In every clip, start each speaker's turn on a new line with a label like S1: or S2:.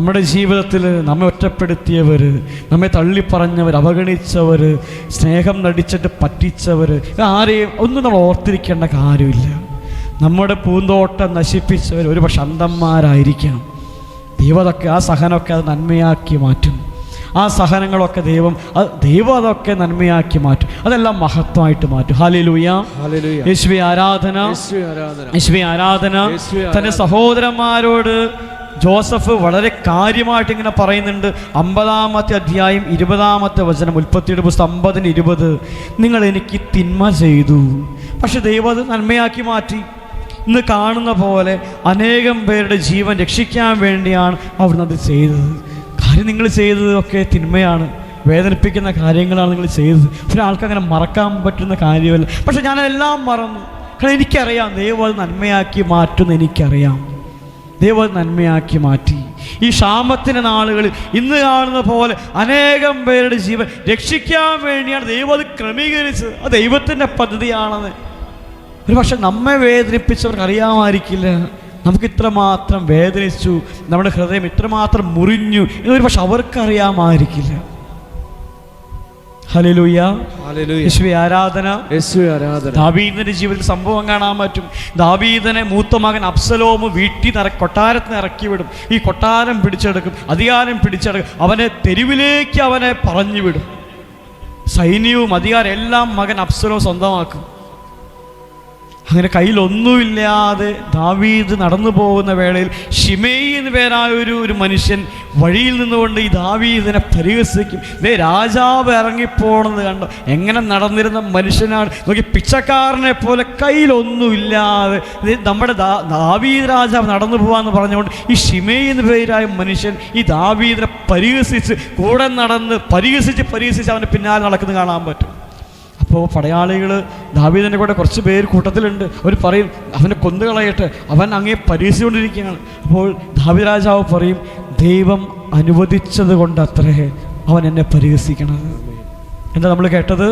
S1: നമ്മുടെ ജീവിതത്തിൽ നമ്മെ ഒറ്റപ്പെടുത്തിയവർ, നമ്മെ തള്ളിപ്പറഞ്ഞവർ, അവഗണിച്ചവർ, സ്നേഹം നടിച്ചിട്ട് പറ്റിച്ചവർ, ആരെയും ഒന്നും നമ്മൾ ഓർത്തിരിക്കേണ്ട കാര്യമില്ല. നമ്മുടെ പൂന്തോട്ടം നശിപ്പിച്ചവർ ഒരു പക്ഷെ അന്ധന്മാരായിരിക്കാം. ദൈവം അതൊക്കെ, ആ സഹനമൊക്കെ അത് നന്മയാക്കി മാറ്റും. ആ സഹനങ്ങളൊക്കെ ദൈവം അതൊക്കെ നന്മയാക്കി മാറ്റും. അതെല്ലാം മഹത്വമായിട്ട് മാറ്റും. ഹല്ലേലൂയ, യേശുവേ ആരാധന, യേശുവേ ആരാധന. തൻ്റെ സഹോദരന്മാരോട് ജോസഫ് വളരെ കാര്യമായിട്ട് ഇങ്ങനെ പറയുന്നുണ്ട്. 50-ാമത്തെ അധ്യായം 20-ാമത്തെ വചനം, ഉൽപ്പത്തിയുടെ പുസ്തകം 50:20. നിങ്ങൾ എനിക്ക് തിന്മ ചെയ്തു, പക്ഷെ ദൈവം അത് നന്മയാക്കി മാറ്റി. ഇന്ന് കാണുന്ന പോലെ അനേകം പേരുടെ ജീവൻ രക്ഷിക്കാൻ വേണ്ടിയാണ് അവിടുന്ന് അത് ചെയ്തത്. കാര്യം നിങ്ങൾ ചെയ്തതൊക്കെ തിന്മയാണ്, വേദനിപ്പിക്കുന്ന കാര്യങ്ങളാണ് നിങ്ങൾ ചെയ്തത്. ഒരാൾക്ക് അങ്ങനെ മറക്കാൻ പറ്റുന്ന കാര്യമല്ല. പക്ഷെ ഞാനതെല്ലാം മറന്നു. കാരണം എനിക്കറിയാം ദൈവം അത് നന്മയാക്കി മാറ്റുമെന്ന് എനിക്കറിയാം. ദൈവം നന്മയാക്കി മാറ്റി. ഈ ക്ഷാമത്തിൻ്റെ നാളുകളിൽ ഇന്ന് കാണുന്ന പോലെ അനേകം പേരുടെ ജീവൻ രക്ഷിക്കാൻ വേണ്ടിയാണ് ദൈവം അത് ക്രമീകരിച്ചത്. അത് ദൈവത്തിൻ്റെ പദ്ധതിയാണെന്ന് ഒരു പക്ഷെ നമ്മെ വേദനിപ്പിച്ചവർക്ക് അറിയാമായിരിക്കില്ല. നമുക്ക് ഇത്രമാത്രം വേദനിച്ചു, നമ്മുടെ ഹൃദയം ഇത്രമാത്രം മുറിഞ്ഞു എന്നൊരു പക്ഷെ അവർക്കറിയാമായിരിക്കില്ല. ഹല്ലേലൂയ, യേശുവേ ആരാധന, യേശുവേ ആരാധന. ദാവീദിന്റെ ജീവിതത്തിൽ സംഭവം കാണാൻ പറ്റും. ദാവീദിനെ മൂത്ത മകൻ അബ്സലോം കൊട്ടാരത്തിന് ഇറക്കി വിടും. ഈ കൊട്ടാരം പിടിച്ചെടുക്കും, അധികാരം പിടിച്ചെടുക്കും. അവനെ തെരുവിലേക്ക് അവനെ പറഞ്ഞു വിടും. സൈന്യവും അധികാരം എല്ലാം മകൻ അബ്സലോം സ്വന്തമാക്കും. അങ്ങനെ കയ്യിലൊന്നുമില്ലാതെ ദാവീദ് നടന്നു പോകുന്ന വേളയിൽ ശിമെയി എന്ന് പേരായ ഒരു മനുഷ്യൻ വഴിയിൽ നിന്നുകൊണ്ട് ഈ ദാവീദിനെ പരിഹസിക്കും. രാജാവ് ഇറങ്ങിപ്പോണെന്ന് കണ്ടോ, എങ്ങനെ നടന്നിരുന്ന മനുഷ്യനാണ് നോക്കി, പിച്ചക്കാരനെ പോലെ കയ്യിലൊന്നുമില്ലാതെ നമ്മുടെ ദാവീദ് രാജാവ് നടന്നു പോകാമെന്ന് പറഞ്ഞുകൊണ്ട് ഈ ശിമെയി എന്ന് പേരായ മനുഷ്യൻ ഈ ദാവീദിനെ പരിഹസിച്ച് കൂടെ നടന്ന് പരിഹസിച്ച് അവൻ്റെ പിന്നാലെ നടക്കുന്നത് കാണാൻ പറ്റും. അപ്പോൾ പടയാളികൾ ദാവീദിൻ്റെ കൂടെ കുറച്ച് പേര് കൂട്ടത്തിലുണ്ട്. അവർ പറയും അവനെ കൊന്നുകളയട്ടെ, അവൻ അങ്ങേ പരിഹസിച്ചുകൊണ്ടിരിക്കുകയാണ്. അപ്പോൾ ദാവീദ് രാജാവ് പറയും, ദൈവം അനുവദിച്ചത് കൊണ്ടത്രേ അവൻ എന്നെ പരിഹസിക്കണത്. എന്താ നമ്മൾ കേട്ടത്?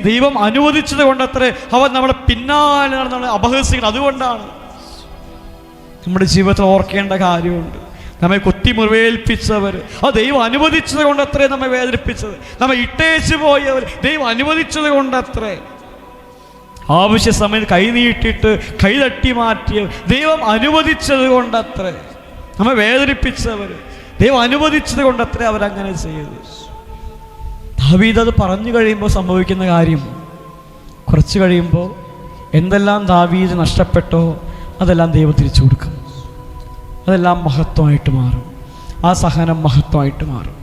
S1: ദൈവം അനുവദിച്ചത് കൊണ്ടത്രേ അവൻ നമ്മളെ പിന്നാലെ നടന്ന് അപഹസിക്കണം. അതുകൊണ്ടാണ് നമ്മുടെ ജീവിതത്തിൽ ഓർക്കേണ്ട കാര്യമുണ്ട്. നമ്മെ കുത്തി മുറിവേൽപ്പിച്ചവർ ആ ദൈവം അനുവദിച്ചത് കൊണ്ടത്രേ നമ്മെ വേദനിപ്പിച്ചത്. നമ്മെ ഇട്ടേച്ചു പോയവർ ദൈവം അനുവദിച്ചത് കൊണ്ടത്രേ. ആവശ്യ സമയത്ത് കൈ നീട്ടിയിട്ട് കൈ തട്ടി മാറ്റിയവർ ദൈവം അനുവദിച്ചത് കൊണ്ടത്രേ. നമ്മെ വേദനിപ്പിച്ചവർ ദൈവം അനുവദിച്ചത് കൊണ്ടത്രേ അവരങ്ങനെ ചെയ്തു. ദാവീദ് അത് പറഞ്ഞു കഴിയുമ്പോൾ സംഭവിക്കുന്ന കാര്യം, കുറച്ച് കഴിയുമ്പോൾ എന്തെല്ലാം ദാവീദ് നഷ്ടപ്പെട്ടോ അതെല്ലാം ദൈവം തിരിച്ചു കൊടുക്കും. അതെല്ലാം മഹത്വമായിട്ട് മാറും. ആ സഹനം മഹത്വമായിട്ട് മാറും.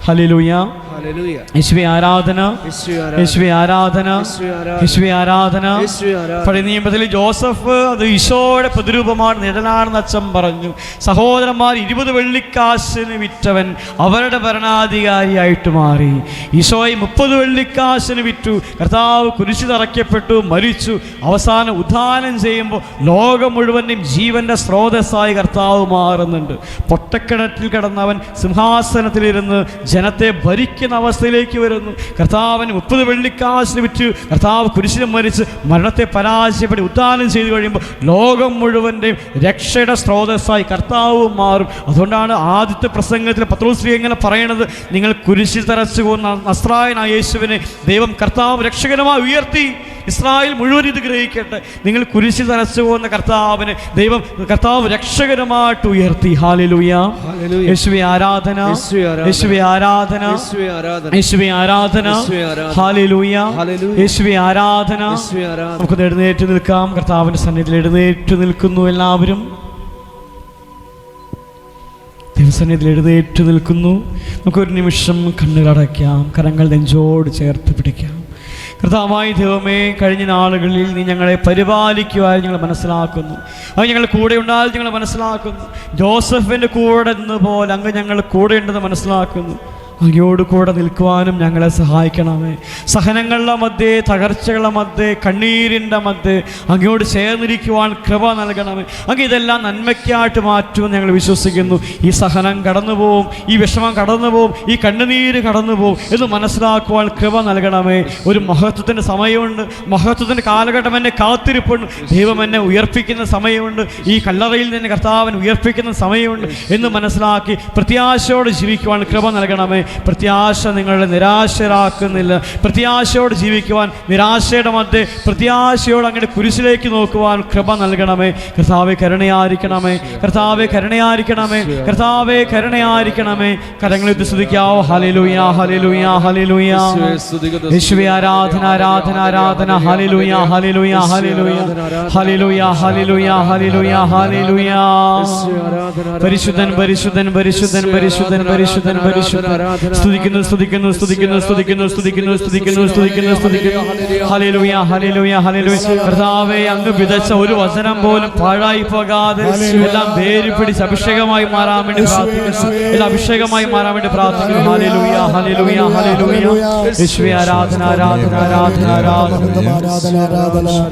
S1: ഹല്ലേലൂയ, യേശുവേ ആരാധന, യേശുവേ ആരാധന, യേശുവേ ആരാധന. പഴയ നിയമത്തിൽ ജോസഫ് അത് ഈശോയുടെ പ്രതിരൂപമാണ്, നിഴലാണെന്ന് അച്ഛൻ പറഞ്ഞു. സഹോദരന്മാർ 20 വെള്ളിക്കാശിന് വിറ്റവൻ അവരുടെ ഭരണാധികാരിയായിട്ട് മാറി. ഈശോയെ 30 വെള്ളിക്കാശിന് വിറ്റു. കർത്താവ് കുരിശിൽ തറയ്ക്കപ്പെട്ടു, മരിച്ചു. അവസാനം ഉദ്ധാനം ചെയ്യുമ്പോൾ ലോകം മുഴുവനും ജീവന്റെ സ്രോതസ്സായി കർത്താവ് മാറുന്നുണ്ട്. പൊട്ടക്കിണറ്റിൽ കിടന്നവൻ സിംഹാസനത്തിലിരുന്ന് ജനത്തെ ഭരിക്കുന്ന അവസ്ഥയിലേക്ക് വരുന്നു. കർത്താവിന് 30 വെള്ളിക്കാശിന് വിറ്റ് കർത്താവ് കുരിശിലും മരിച്ച് മരണത്തെ പരാജയപ്പെട്ട് ഉദ്ധാനം ചെയ്തു കഴിയുമ്പോൾ ലോകം മുഴുവൻ്റെയും രക്ഷയുടെ സ്രോതസ്സായി കർത്താവ് മാറും. അതുകൊണ്ടാണ് ആദ്യത്തെ പ്രസംഗത്തിൽ പത്രോസ് ഇങ്ങനെ പറയണത്, നിങ്ങൾ കുരിശിൽ തറച്ചു പോകുന്ന നസ്രായനായ യേശുവിനെ ദൈവം കർത്താവ് രക്ഷകനുമായി ഉയർത്തി. ഇസ്രായേൽ മുഴുവൻ ഇത് ഗ്രഹിക്കട്ടെ, നിങ്ങൾ കുരിശിൽ തറച്ചു പോകുന്ന കർത്താവിനെ ദൈവം കർത്താവ് രക്ഷകരമായിട്ട് ഉയർത്തി. ഹല്ലേലൂയ, യേശുവേ ആരാധന, യേശുവേ ആരാധന, യേശുവേ ആരാധന. ഹല്ലേലൂയ, യേശുവേ ആരാധന. നമുക്ക് എഴുന്നേറ്റ് നിൽക്കാം. കർത്താവിന്റെ സന്നിധിയിൽ എഴുന്നേറ്റ് നിൽക്കുന്നു. എല്ലാവരും ദൈവസന്നിധിയിൽ എഴുന്നേറ്റ് നിൽക്കുന്നു. നമുക്കൊരു നിമിഷം കണ്ണുകളടയ്ക്കാം, കരങ്ങൾ നെഞ്ചോട് ചേർത്ത് പിടിക്കാം. കർത്താവായ ദൈവമേ, കഴിഞ്ഞ നാളുകളിൽ നീ ഞങ്ങളെ പരിപാലിക്കുവാൻ ഞങ്ങൾ മനസ്സിലാക്കുന്നു. അത് ഞങ്ങൾ കൂടെ ഉണ്ടായാൽ ഞങ്ങൾ മനസ്സിലാക്കുന്നു. ജോസഫിൻ്റെ കൂടെ എന്നപോലെ അങ്ങ് ഞങ്ങൾ കൂടെ ഉണ്ടെന്ന് മനസ്സിലാക്കുന്നു. അങ്ങയോട് കൂടെ നിൽക്കുവാനും ഞങ്ങളെ സഹായിക്കണമേ. സഹനങ്ങളുടെ മധ്യേ, തകർച്ചകളുടെ മധ്യേ, കണ്ണീരിൻ്റെ മധ്യേ അങ്ങയോട് ചേർന്നിരിക്കുവാൻ കൃപ നൽകണമേ. അങ്ങ് ഇതെല്ലാം നന്മയ്ക്കായിട്ട് മാറ്റുമെന്ന് ഞങ്ങൾ വിശ്വസിക്കുന്നു. ഈ സഹനം കടന്നു പോവും, ഈ വിഷമം കടന്നു പോവും, ഈ കണ്ണുനീര് കടന്നു പോവും എന്ന് മനസ്സിലാക്കുവാൻ കൃപ നൽകണമേ. ഒരു മഹത്വത്തിൻ്റെ സമയമുണ്ട്, മഹത്വത്തിൻ്റെ കാലഘട്ടം എന്നെ കാത്തിരിപ്പുണ്ട്. ദൈവം എന്നെ ഉയർപ്പിക്കുന്ന സമയമുണ്ട്, ഈ കല്ലറയിൽ നിന്ന് കർത്താവിനെ ഉയർപ്പിക്കുന്ന സമയമുണ്ട് എന്ന് മനസ്സിലാക്കി പ്രത്യാശയോടെ ജീവിക്കുവാൻ കൃപ നൽകണമേ. പ്രത്യാശ നിങ്ങളെ നിരാശരാക്കുന്നില്ല. പ്രത്യാശയോടെ ജീവിക്കുവാൻ, നിരാശയുടെ മധ്യേ പ്രത്യാശയോടെ അങ്ങയുടെ കുരിശിലേക്ക് നോക്കുവാൻ കൃപ നൽകണമേ. കർത്താവേ കരുണയായിരിക്കണമേ, കർത്താവേ കരുണയായിരിക്കണമേ, കർത്താവേ കരുണയായിരിക്കണമേ. കരങ്ങളിൽ സ്തുതിക്കാവോ. Hallelujah, hallelujah, hallelujah. യേശുവേ ആരാധന, ആരാധന, ആരാധന. Hallelujah, hallelujah, hallelujah, hallelujah, hallelujah, hallelujah, hallelujah. പരിശുദ്ധൻ, പരിശുദ്ധൻ, പരിശുദ്ധൻ, പരിശുദ്ധൻ, പരിശുദ്ധൻ, പരിശുദ്ധൻ. സ്തുതിക്കുന്നു, സ്തുതിക്കുന്നു, സ്തുതിക്കുന്നു, സ്തുതിക്കുന്നു, സ്തുതിക്കുന്നു, സ്തുതിക്കുന്നു, സ്തുതിക്കുന്നു, സ്തുതിക്കുന്നു. Hallelujah, hallelujah, hallelujah. കർത്താവേ, അങ്ങ് വിതച്ച ഒരു വചനം പോലും പാഴായി പോകാതെ എല്ലാം വേര് പിടിച്ച് അഭിഷേകമായി മാറാൻ വേണ്ടി പ്രാർത്ഥിക്കുന്നു. എല്ലാം അഭിഷേകമായി മാറാൻ വേണ്ടി പ്രാർത്ഥിക്കുന്നു. Hallelujah, hallelujah, hallelujah. യേശുവേ ആരാധന, ആരാധന, ആരാധന, ആരാധന.